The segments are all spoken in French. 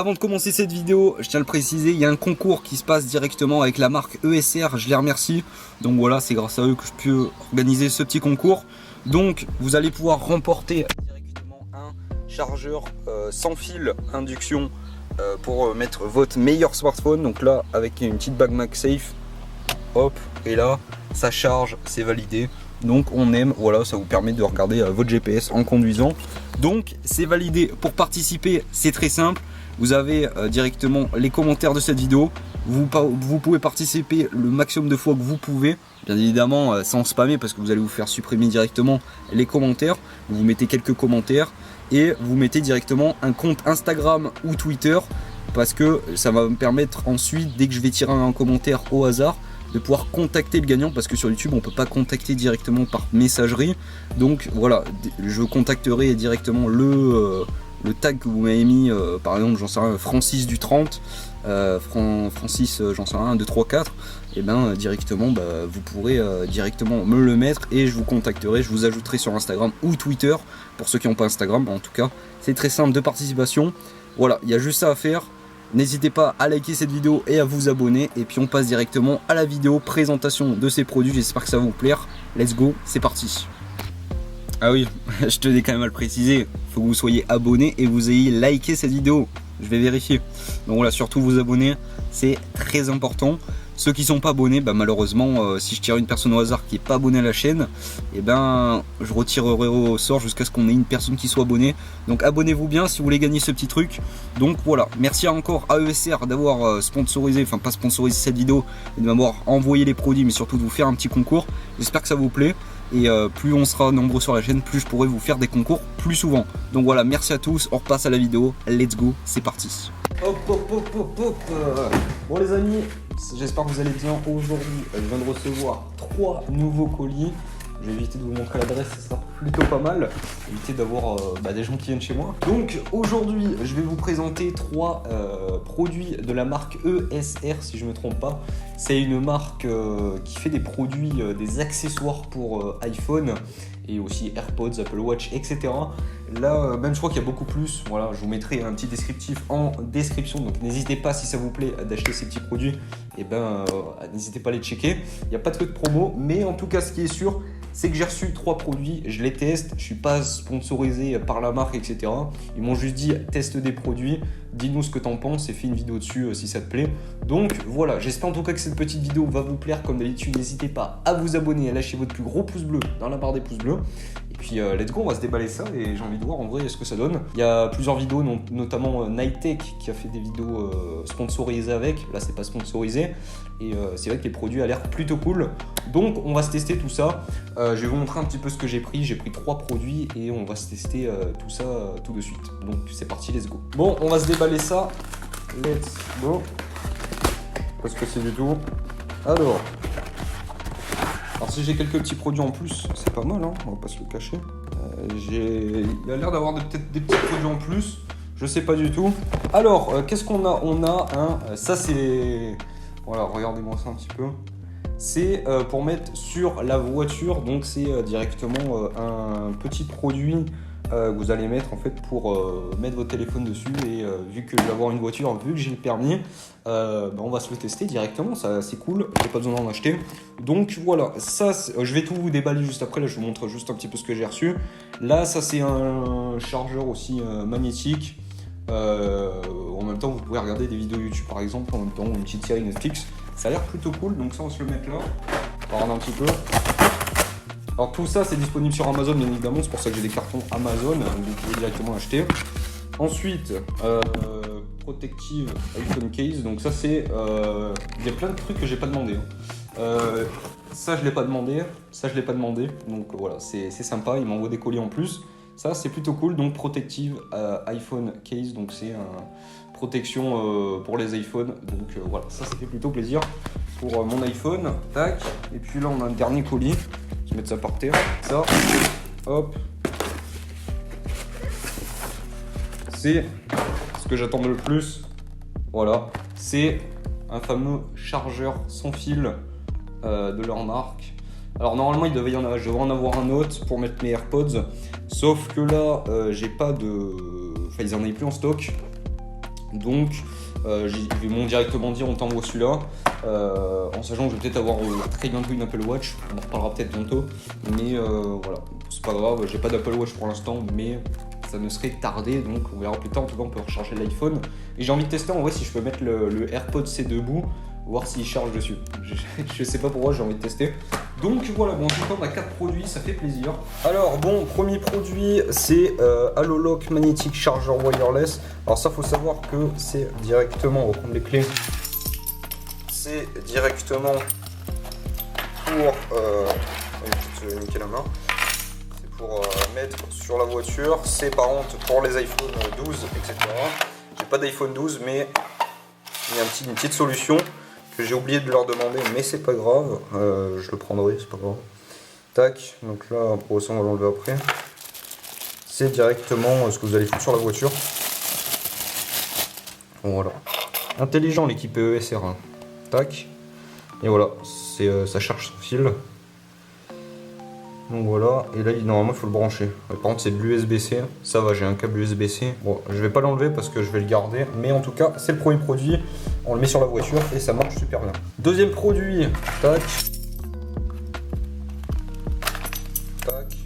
Avant de commencer cette vidéo, je tiens à le préciser, il y a un concours qui se passe directement avec la marque ESR, je les remercie. Donc voilà, c'est grâce à eux que je peux organiser ce petit concours. Donc vous allez pouvoir remporter directement un chargeur sans fil induction pour mettre votre meilleur smartphone. Donc là, avec une petite bague MagSafe, hop, et là, ça charge, c'est validé. Donc on aime, voilà, ça vous permet de regarder votre GPS en conduisant. Donc c'est validé. Pour participer, c'est très simple. Vous avez directement les commentaires de cette vidéo. Vous pouvez participer le maximum de fois que vous pouvez. Bien évidemment sans spammer parce que vous allez vous faire supprimer directement les commentaires. Vous mettez quelques commentaires et vous mettez directement un compte Instagram ou Twitter. Parce que ça va me permettre ensuite, dès que je vais tirer un commentaire au hasard, de pouvoir contacter le gagnant, parce que sur YouTube on peut pas contacter directement par messagerie. Donc voilà, je contacterai directement le tag que vous m'avez mis, par exemple j'en sais rien, Francis du 30, Francis j'en sais rien, 1, 2, 3, 4, et ben directement vous pourrez directement me le mettre et je vous contacterai, je vous ajouterai sur Instagram ou Twitter, pour ceux qui n'ont pas Instagram. En tout cas c'est très simple de participation. Voilà, il y a juste ça à faire. N'hésitez pas à liker cette vidéo et à vous abonner. Et puis on passe directement à la vidéo présentation de ces produits. J'espère que ça va vous plaire. Let's go, c'est parti. Ah oui, je tenais quand même à le préciser. Il faut que vous soyez abonné et vous ayez liké cette vidéo. Je vais vérifier. Donc voilà, surtout vous abonner, c'est très important. Ceux qui sont pas abonnés, malheureusement, si je tire une personne au hasard qui est pas abonnée à la chaîne, et je retirerai au sort jusqu'à ce qu'on ait une personne qui soit abonnée. Donc abonnez-vous bien si vous voulez gagner ce petit truc. Donc voilà, merci encore à ESR d'avoir sponsorisé, enfin pas sponsorisé cette vidéo, mais de m'avoir envoyé les produits, mais surtout de vous faire un petit concours. J'espère que ça vous plaît. Et plus on sera nombreux sur la chaîne, plus je pourrai vous faire des concours plus souvent. Donc voilà, merci à tous, on repasse à la vidéo, let's go, c'est parti. Hop, hop, hop, hop, hop. Bon les amis, j'espère que vous allez bien. Aujourd'hui, je viens de recevoir 3 nouveaux colis. Je vais éviter de vous montrer l'adresse, ça sera plutôt pas mal. Éviter d'avoir des gens qui viennent chez moi. Donc aujourd'hui, je vais vous présenter 3 produits de la marque ESR, si je ne me trompe pas. C'est une marque qui fait des produits, des accessoires pour iPhone et aussi AirPods, Apple Watch, etc. Là, même je crois qu'il y a beaucoup plus. Voilà, je vous mettrai un petit descriptif en description. Donc n'hésitez pas, si ça vous plaît, d'acheter ces petits produits. Et n'hésitez pas à les checker. Il n'y a pas de code promo, mais en tout cas, ce qui est sûr, c'est que j'ai reçu 3 produits, je les teste, je suis pas sponsorisé par la marque, etc. Ils m'ont juste dit teste des produits, dis-nous ce que t'en penses et fais une vidéo dessus si ça te plaît. Donc voilà, j'espère en tout cas que cette petite vidéo va vous plaire. Comme d'habitude, n'hésitez pas à vous abonner, à lâcher votre plus gros pouce bleu dans la barre des pouces bleus. Et puis let's go, on va se déballer ça et j'ai envie de voir en vrai ce que ça donne. Il y a plusieurs vidéos, notamment Nighttech qui a fait des vidéos sponsorisées avec. Là c'est pas sponsorisé et c'est vrai que les produits ont l'air plutôt cool. Donc on va se tester tout ça. Je vais vous montrer un petit peu ce que j'ai pris. J'ai pris 3 produits et on va se tester tout ça tout de suite. Donc c'est parti, let's go. Bon, on va se déballer ça. Let's go. Parce que c'est du tout. Alors si j'ai quelques petits produits en plus, c'est pas mal, hein, on va pas se le cacher. Il y a l'air d'avoir peut-être des petits produits en plus. Je sais pas du tout. Alors, qu'est-ce qu'on a? On a ça c'est... Voilà, regardez-moi ça un petit peu. C'est pour mettre sur la voiture, donc c'est directement un petit produit que vous allez mettre en fait pour mettre votre téléphone dessus. Et vu que je vais avoir une voiture, vu que j'ai le permis, on va se le tester directement, ça c'est cool, j'ai pas besoin d'en acheter. Donc voilà, ça je vais tout vous déballer juste après, là je vous montre juste un petit peu ce que j'ai reçu. Là ça c'est un chargeur aussi magnétique. En même temps vous pouvez regarder des vidéos YouTube par exemple, en même temps une petite série Netflix. Ça a l'air plutôt cool, donc ça on va se le mettre là. On va regarder un petit peu. Alors tout ça c'est disponible sur Amazon bien évidemment, c'est pour ça que j'ai des cartons Amazon, donc vous pouvez directement acheter. Ensuite, Protective iPhone Case, donc ça c'est... il y a plein de trucs que j'ai pas demandé. Ça je l'ai pas demandé, ça je l'ai pas demandé, donc voilà, c'est sympa, il m'envoie des colis en plus. Ça c'est plutôt cool, donc Protective iPhone Case, donc c'est une protection pour les iPhones, donc voilà, ça fait plutôt plaisir pour mon iPhone. Tac, et puis là on a un dernier colis, je vais mettre ça par terre, ça, hop. C'est ce que j'attendais le plus, voilà, c'est un fameux chargeur sans fil de leur marque. Alors normalement je devais en avoir un autre pour mettre mes AirPods, sauf que là j'ai pas de... Enfin ils en avaient plus en stock. Donc ils m'ont directement dit on t'envoie celui-là, en sachant que je vais peut-être avoir très bientôt une Apple Watch, on en reparlera peut-être bientôt, mais voilà, c'est pas grave, j'ai pas d'Apple Watch pour l'instant, mais ça ne serait tardé, donc on verra plus tard. En tout cas, on peut recharger l'iPhone. Et j'ai envie de tester en vrai si je peux mettre le AirPod C debout, voir s'il charge dessus. Je sais pas pourquoi, j'ai envie de tester. Donc voilà, bon, en tout cas, on a 4 produits, ça fait plaisir. Alors bon, premier produit, c'est Alolock Magnetic Charger Wireless. Alors ça, faut savoir que c'est directement, on va prendre les clés. C'est directement pour... je vais niquer la main. Pour mettre sur la voiture. C'est par contre pour les iPhone 12, etc. J'ai pas d'iPhone 12, mais il y a une petite solution que j'ai oublié de leur demander, mais c'est pas grave, je le prendrai, c'est pas grave. Tac, donc là pour ça on va l'enlever après. C'est directement ce que vous allez foutre sur la voiture. Voilà. Intelligent l'équipe ESR. Hein. Tac. Et voilà, ça charge son fil. Donc voilà, et là normalement il faut le brancher. Par contre c'est de l'USB-C, ça va, j'ai un câble USB-C. Bon, je vais pas l'enlever parce que je vais le garder, mais en tout cas c'est le premier produit. On le met sur la voiture et ça marche super bien. Deuxième produit, tac. Tac.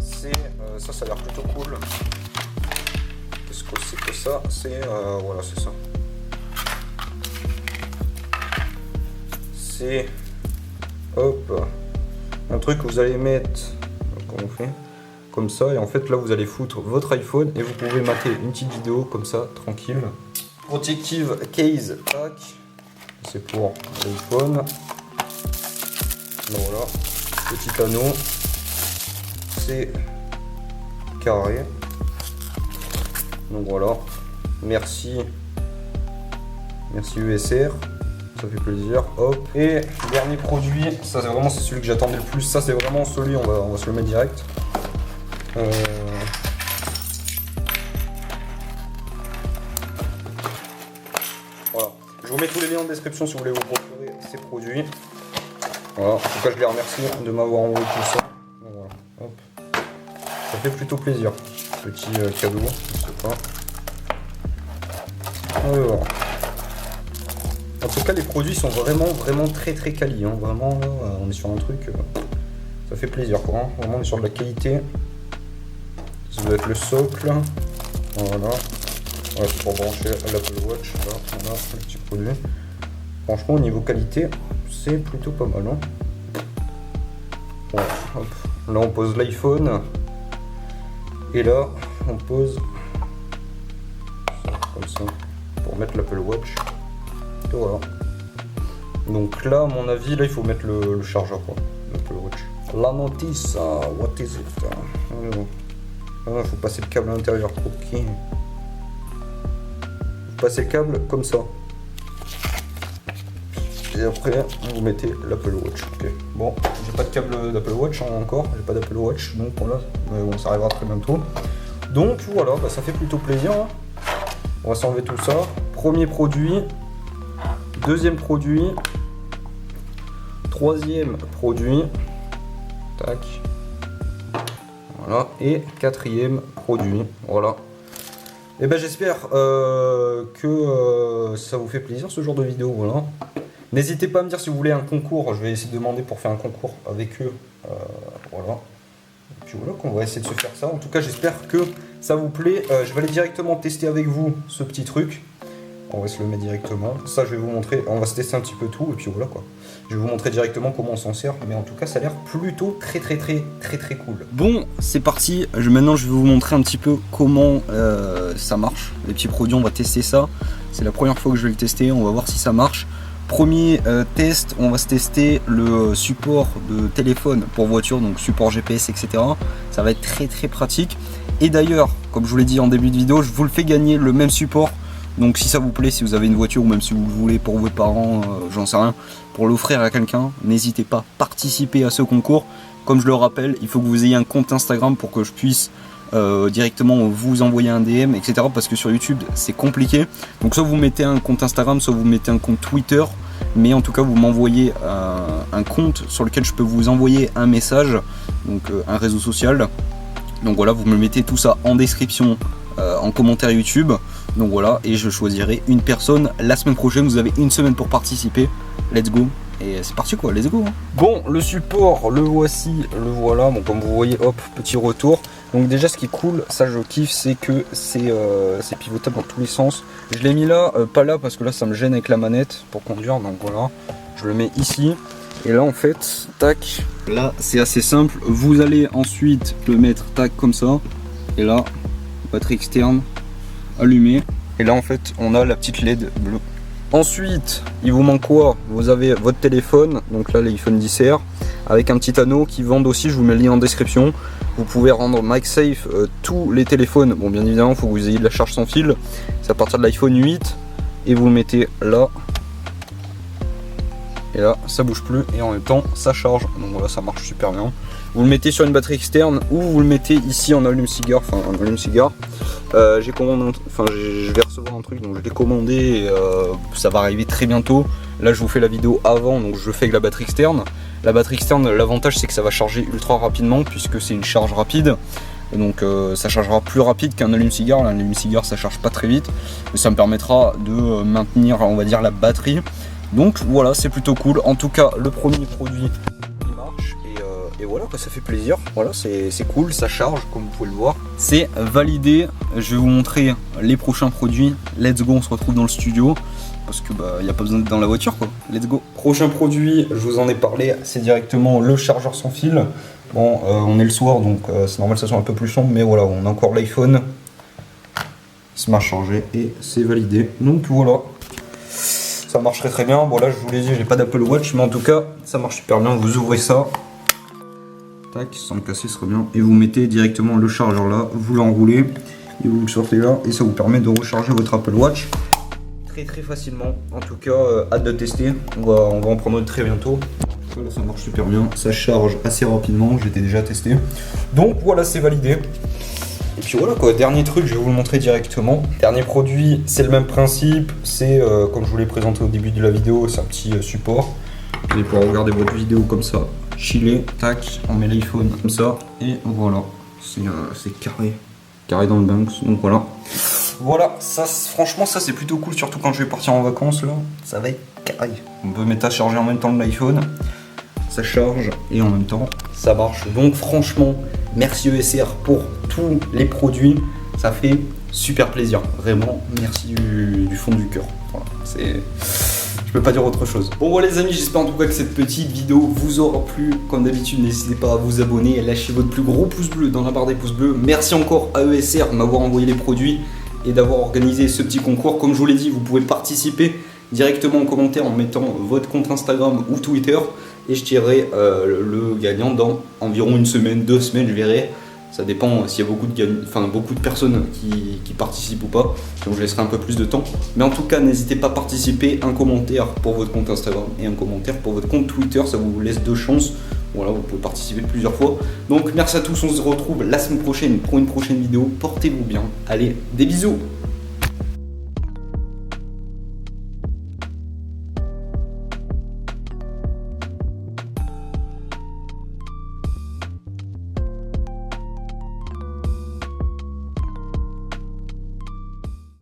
C'est ça a l'air plutôt cool. Qu'est-ce que c'est que ça? C'est voilà, c'est ça. C'est hop. Un truc que vous allez mettre, comment on fait, comme ça, et en fait là vous allez foutre votre iPhone et vous pouvez mater une petite vidéo comme ça, tranquille. Protective case, tac, c'est pour l'iPhone. Voilà, petit anneau, c'est carré. Donc voilà, merci USR. Ça fait plaisir, hop. Et dernier produit, ça c'est vraiment celui que j'attendais le plus. Ça c'est vraiment celui, on va se le mettre direct. Voilà. Je vous mets tous les liens en description si vous voulez vous procurer ces produits. Voilà. En tout cas, je les remercie de m'avoir envoyé tout ça. Voilà. Hop. Ça fait plutôt plaisir. Petit cadeau, je sais pas. Alors. En tout cas, les produits sont vraiment très quali. Hein. Vraiment, on est sur un truc, ça fait plaisir quoi. Hein. Vraiment, on est sur de la qualité. Ça doit être le socle. Voilà. Ouais, c'est pour brancher à l'Apple Watch. Là, on a le petit produit. Franchement, au niveau qualité, c'est plutôt pas mal. Hein. Voilà, hop. Là, on pose l'iPhone. Et là, on pose comme ça pour mettre l'Apple Watch. Et voilà. Donc là, à mon avis, là il faut mettre le chargeur quoi, l'Apple Watch. La notice, what is it? Il faut passer le câble à l'intérieur. Ok. Vous passez le câble comme ça. Et après, vous mettez l'Apple Watch. Ok. Bon, j'ai pas de câble d'Apple Watch hein, encore. J'ai pas d'Apple Watch, donc voilà. Mais bon, ça arrivera très bientôt. Donc voilà, bah, ça fait plutôt plaisir. Hein. On va s'enlever tout ça. Premier produit. Deuxième produit, troisième produit, tac, voilà, et quatrième produit, voilà. Et ben j'espère que ça vous fait plaisir ce genre de vidéo, voilà. N'hésitez pas à me dire si vous voulez un concours, je vais essayer de demander pour faire un concours avec eux, voilà. Et puis voilà, qu'on va essayer de se faire ça. En tout cas, j'espère que ça vous plaît. Je vais aller directement tester avec vous ce petit truc. On va se le mettre directement. Ça, je vais vous montrer. On va se tester un petit peu tout. Et puis voilà quoi. Je vais vous montrer directement comment on s'en sert. Mais en tout cas, ça a l'air plutôt très cool. Bon, c'est parti. Maintenant, je vais vous montrer un petit peu comment ça marche. Les petits produits, on va tester ça. C'est la première fois que je vais le tester. On va voir si ça marche. Premier test, on va se tester le support de téléphone pour voiture. Donc support GPS, etc. Ça va être très pratique. Et d'ailleurs, comme je vous l'ai dit en début de vidéo, je vous le fais gagner le même support. Donc si ça vous plaît, si vous avez une voiture ou même si vous le voulez pour vos parents, j'en sais rien, pour l'offrir à quelqu'un, n'hésitez pas à participer à ce concours. Comme je le rappelle, il faut que vous ayez un compte Instagram pour que je puisse directement vous envoyer un DM, etc. Parce que sur YouTube, c'est compliqué. Donc soit vous mettez un compte Instagram, soit vous mettez un compte Twitter. Mais en tout cas, vous m'envoyez un compte sur lequel je peux vous envoyer un message, donc un réseau social. Donc voilà, vous me mettez tout ça en description, en commentaire YouTube. Donc voilà, et je choisirai une personne la semaine prochaine. Vous avez une semaine pour participer. Let's go. Et c'est parti quoi, let's go. Bon, le support, le voici, le voilà. Bon, comme vous voyez, hop, petit retour. Donc déjà, ce qui est cool, ça je kiffe, c'est que c'est pivotable dans tous les sens. Je l'ai mis là, pas là, parce que là ça me gêne avec la manette pour conduire. Donc voilà, je le mets ici. Et là en fait, tac, là c'est assez simple. Vous allez ensuite le mettre tac comme ça. Et là, batterie externe allumée. Et là en fait, on a la petite LED bleue. Ensuite, il vous manque quoi? Vous avez votre téléphone, donc là l'iPhone XR, avec un petit anneau qui vendent aussi, je vous mets le lien en description. Vous pouvez rendre MagSafe tous les téléphones. Bon, bien évidemment, il faut que vous ayez de la charge sans fil. C'est à partir de l'iPhone 8 et vous le mettez là. Et là, ça bouge plus et en même temps, ça charge. Donc voilà, ça marche super bien. Vous le mettez sur une batterie externe ou vous le mettez ici en allume-cigare. Enfin, en allume-cigare. J'ai commandé, je vais recevoir un truc, donc je l'ai commandé. Et, ça va arriver très bientôt. Là, je vous fais la vidéo avant, donc je le fais avec la batterie externe. La batterie externe, l'avantage c'est que ça va charger ultra rapidement puisque c'est une charge rapide. Donc ça chargera plus rapide qu'un allume-cigare. L'allume-cigare ça charge pas très vite, mais ça me permettra de maintenir, on va dire, la batterie. Donc voilà, c'est plutôt cool. En tout cas, le premier produit il marche et voilà, ça fait plaisir. Voilà, c'est cool, ça charge comme vous pouvez le voir. C'est validé. Je vais vous montrer les prochains produits. Let's go, on se retrouve dans le studio. Parce que il n'y a pas besoin d'être dans la voiture quoi. Let's go. Prochain produit, je vous en ai parlé, c'est directement le chargeur sans fil. Bon, on est le soir donc c'est normal que ça soit un peu plus sombre, mais voilà, on a encore l'iPhone. Il se m'a chargé et c'est validé. Donc voilà, ça marche très bien. Bon là je vous l'ai dit, j'ai pas d'Apple Watch, mais en tout cas ça marche super bien. Vous ouvrez ça, tac, sans le casser, ce serait bien. Et vous mettez directement le chargeur là, vous l'enroulez et vous le sortez là et ça vous permet de recharger votre Apple Watch. Très facilement, en tout cas hâte de tester, on va en prendre très bientôt. Là ça marche super bien, ça charge assez rapidement, j'étais déjà testé. Donc voilà, c'est validé. Et puis voilà quoi, dernier truc, je vais vous le montrer directement. Dernier produit, c'est le même principe, c'est comme je vous l'ai présenté au début de la vidéo, c'est un petit support. Vous allez pouvoir regarder votre vidéo comme ça, chiller, tac, on met l'iPhone comme ça, et voilà, c'est carré dans le Banks, donc voilà. Voilà, ça, franchement ça c'est plutôt cool, surtout quand je vais partir en vacances là, ça va être carré. On peut mettre à charger en même temps de l'iPhone, ça charge et en même temps ça marche. Donc franchement, merci ESR pour tous les produits, ça fait super plaisir, vraiment merci du fond du cœur. Voilà, je peux pas dire autre chose. Bon voilà les amis, j'espère en tout cas que cette petite vidéo vous aura plu. Comme d'habitude, n'hésitez pas à vous abonner et à lâcher votre plus gros pouce bleu dans la barre des pouces bleus. Merci encore à ESR de m'avoir envoyé les produits et d'avoir organisé ce petit concours. Comme je vous l'ai dit, vous pouvez participer directement en commentaire en mettant votre compte Instagram ou Twitter et je tirerai le gagnant dans environ une semaine, 2 semaines, je verrai. Ça dépend s'il y a beaucoup de personnes qui participent ou pas, donc je laisserai un peu plus de temps. Mais en tout cas, n'hésitez pas à participer, un commentaire pour votre compte Instagram et un commentaire pour votre compte Twitter, ça vous laisse 2 chances. Voilà, vous pouvez participer plusieurs fois. Donc merci à tous, on se retrouve la semaine prochaine pour une prochaine vidéo. Portez-vous bien. Allez, des bisous!